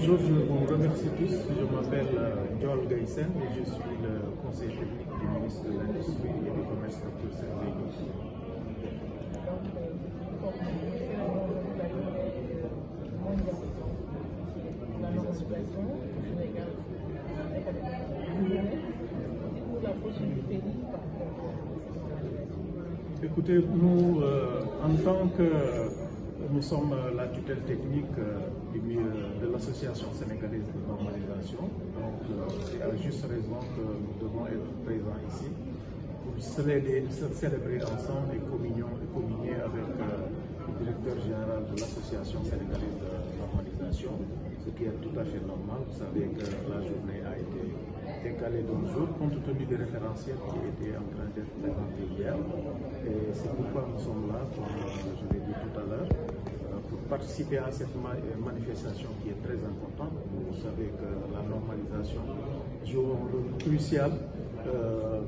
Bonjour, je vous remercie tous. Je m'appelle Ndiol Gaïssen et je suis le conseiller technique du ministre de l'Industrie et du Commerce, Dr. Serge Guy. Écoutez, nous, en tant que nous sommes la tutelle technique de l'Association sénégalaise de normalisation, donc c'est à juste raison que nous devons être présents ici pour célébrer ensemble et communier avec le directeur général de l'Association sénégalaise de normalisation, ce qui est tout à fait normal. Vous savez que la journée a été décalée d'un jour compte tenu des référentiels qui étaient en train d'être présentés hier. Et c'est pourquoi nous sommes là, comme je l'ai dit tout à l'heure, pour participer à cette manifestation qui est très importante. Vous savez que la normalisation joue un rôle crucial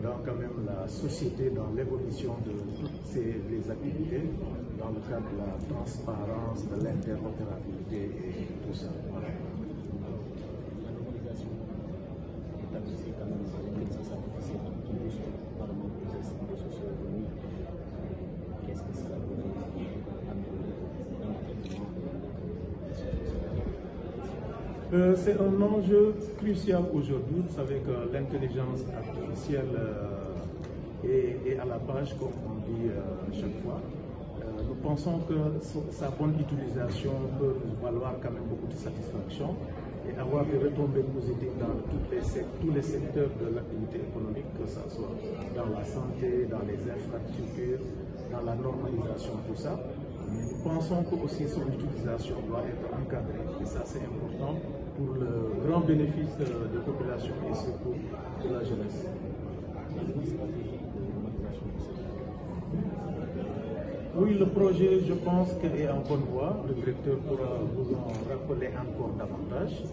dans quand même la société, dans l'évolution de toutes les activités, dans le cadre de la transparence, de l'interopérabilité et tout ça. Voilà. C'est un enjeu crucial aujourd'hui. Vous savez que l'intelligence artificielle est à la page, comme on dit chaque fois. Nous pensons que sa bonne utilisation peut nous valoir quand même beaucoup de satisfaction et avoir des retombées positives dans tous les secteurs de l'activité économique, que ce soit dans la santé, dans les infrastructures, dans la normalisation, tout ça. Mais nous pensons que aussi son utilisation doit être encadrée et ça c'est important pour le grand bénéfice des populations et surtout de la jeunesse. Oui, le projet, je pense qu'il est en bonne voie. Le directeur pourra vous en rappeler encore davantage.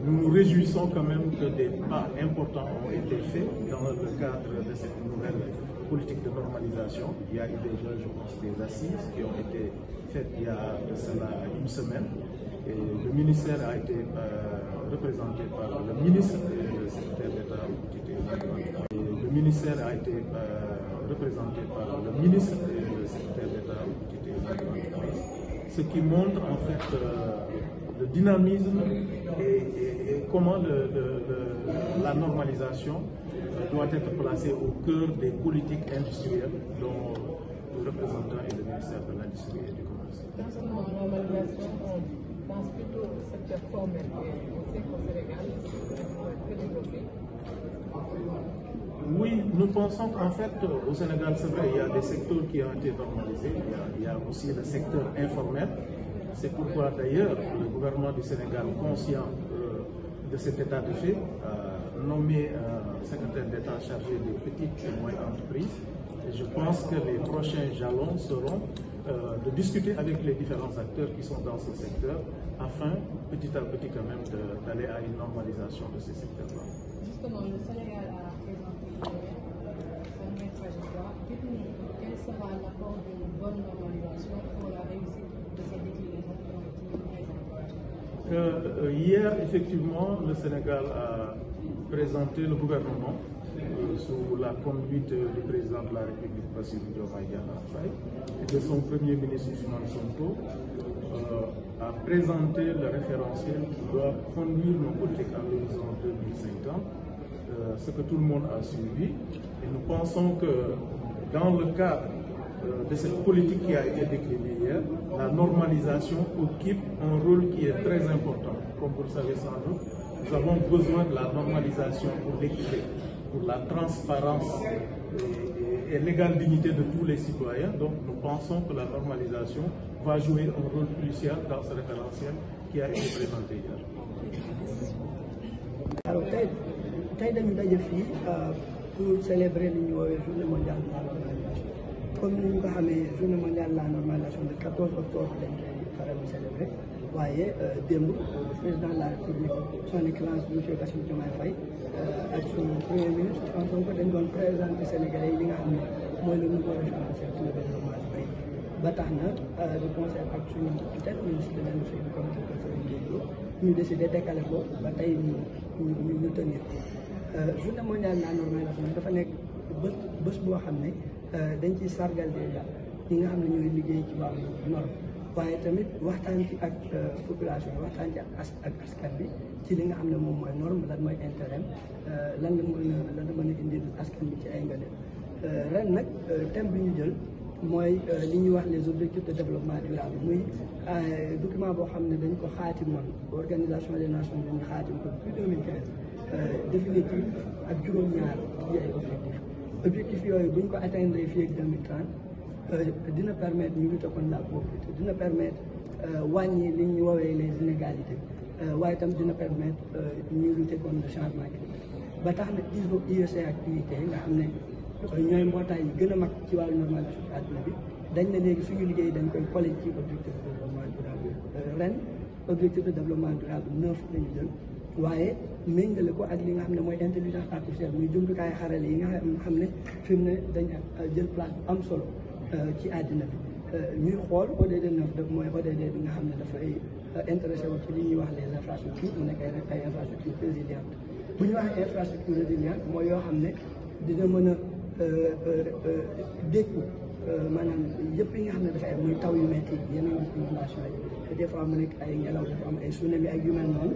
Nous nous réjouissons quand même que des pas importants ont été faits dans le cadre de cette nouvelle politique de normalisation. Il y a eu déjà, je pense, des assises qui ont été faites il y a de cela une semaine. Et le ministère a été représenté par le ministre et le secrétaire d'État. Et le ministère a été représenté par le ministre et le secrétaire d'État, ce qui montre en fait le dynamisme et comment la normalisation doit être placée au cœur des politiques industrielles dont le représentant est le ministère de l'Industrie et du Commerce. Dans ce moment, normalisation, on pense plutôt au secteur formel et on sait qu'au Sénégal, c'est très développé. Oui, nous pensons qu'en fait, au Sénégal, c'est vrai, il y a des secteurs qui ont été normalisés, il y a aussi le secteur informel. C'est pourquoi d'ailleurs le gouvernement du Sénégal, conscient de cet état de fait, a nommé un secrétaire d'État chargé des petites et moyennes entreprises. Et je pense que les prochains jalons seront de discuter avec les différents acteurs qui sont dans ce secteur, afin, petit à petit quand même, d'aller à une normalisation de ces secteurs-là. Justement, le Sénégal a présenté sa nouvelle trajectoire. Dites-nous, quel sera l'apport d'une bonne normalisation pour la réussite de ces déclinaisons qui ont été présentées? Hier, effectivement, le Sénégal a présenté le gouvernement sous la conduite du président de la République, Bassirou Diomaye Diakhar Faye, et de son premier ministre Ousmane Sonko, a présenté le référentiel qui doit conduire nos politiques à l'horizon 2050, ce que tout le monde a suivi. Et nous pensons que dans le cadre de cette politique qui a été déclinée hier, la normalisation occupe un rôle qui est très important. Comme vous le savez sans doute, nous avons besoin de la normalisation pour l'équité, pour la transparence et l'égale dignité de tous les citoyens. Donc nous pensons que la normalisation va jouer un rôle crucial dans ce référentiel qui a été présenté hier. Alors, tey dañu daje fii pour célébrer li ñu woowee journée mondiale de la normalisation. Comme ni ñu ko xamee journée mondiale de la normalisation le 14 octobre lañ koy faral di célébrer waaye démb président de la République son excellence monsieur Bassirou Diomaye Faye ak son premier ministre Ousmane Sonko dañ doon présenter Sénégalais yi li nga xam ne mooy le nouveau référentiel pour le développement du pays. ba tax na de concert ak suñu tutelle ministre de l'Industrie et du Commerce ñu décidé décaler ko ba tey ñu tenir journée mondiale de la normalisation dafa nekk bés boo xam ne dañ ciy sargal déjà ñi nga xam ne ñooy liggéey ci wàllu norme waaye tamit waxtaan ci ak population waxtaan ci ak askan bi ci li nga xam ne moom mooy norme lan mooy intérêt lan la mën a indil askan bi ci ay ngëneel ren nag thème bi ñu jël mooy li ñuy wax les objectifs de développement durable muy document boo xam ne dañ ko xaatimoon organisation des nations unies xaatim ko depuis 2015 définir ci ak juróom-ñaar ci ay objectifs yooyu buñ ko atteindre fii ak 2030 dina permettre ñu lutter contre la pauvreté dina permettre wàññi li ñu woowee les inégalités waaye itam dina permettre ñu lutter contre le changement climatique ba tax na IEC ak UIT nga xam ne ñooy mbootaay yi gën a mag ci wàllu normalisation ci àdduna bi dañ ne léegi suñu liggéey dañ koy collé ci objectif de développement durable ren objectif de développement durable 9 la ñu jël waaye méngale ko ak li nga xam ne mooy intelligence artificielle muy jumtukaay xarale yi nga xam ne fi mu ne dañ jël place bu am solo ci àddina bi ñuy xool ODD 9 mooy ODD bi nga xam ne dafay intéressé wu ci li ñuy wax les infrastructures mu nekk ay infrastructures résilientes bu ñu waxee infrastructure résiliente mooy yoo xam ne dina mën a dékku maanaam yëpp yi nga xam ne dafay am muy taw yu métti yeneen inondation yi des fois mu nekk ay ngelaw dafa am ay tsunami ak yu mel noonu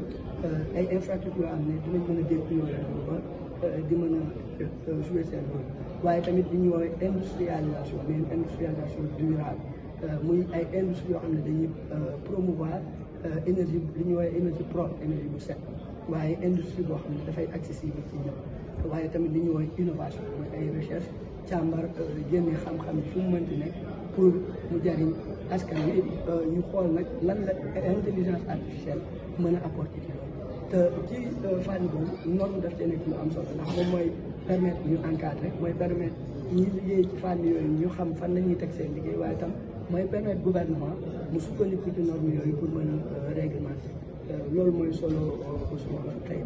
ay infrastructure yoo xam ne dinañ mën a dékku yooyu ba di mën a jouer seen rôle waaye tamit li ñuy woowee industrialisation mais une industrialisation durable muy ay industrie yoo xam ne dañuy promouvoir énergie li ñuy woowee énergie propre énergie bu set waaye industrie boo xam ne dafay accessible ci ñëpp waaye tamit li ñuy woowee innovation mooy ay recherche càmbar génne xam-xam fu mu mënti nekk pour mu jariñ askan wi ñu xool nag lan la intelligence artificielle mën a apporter ci loolu te ci fànn boobu norme daf cee nekk lu am solo ndax moom mooy permettre ñu encadrer mooy permettre ñi liggéey ci fànn yooyu ñu xam fan la ñuy teg seen liggéey waaye tam mooy permettre gouvernement mu sukkandiku ci norme yooyu pour mën a réglementer loolu mooy solo tey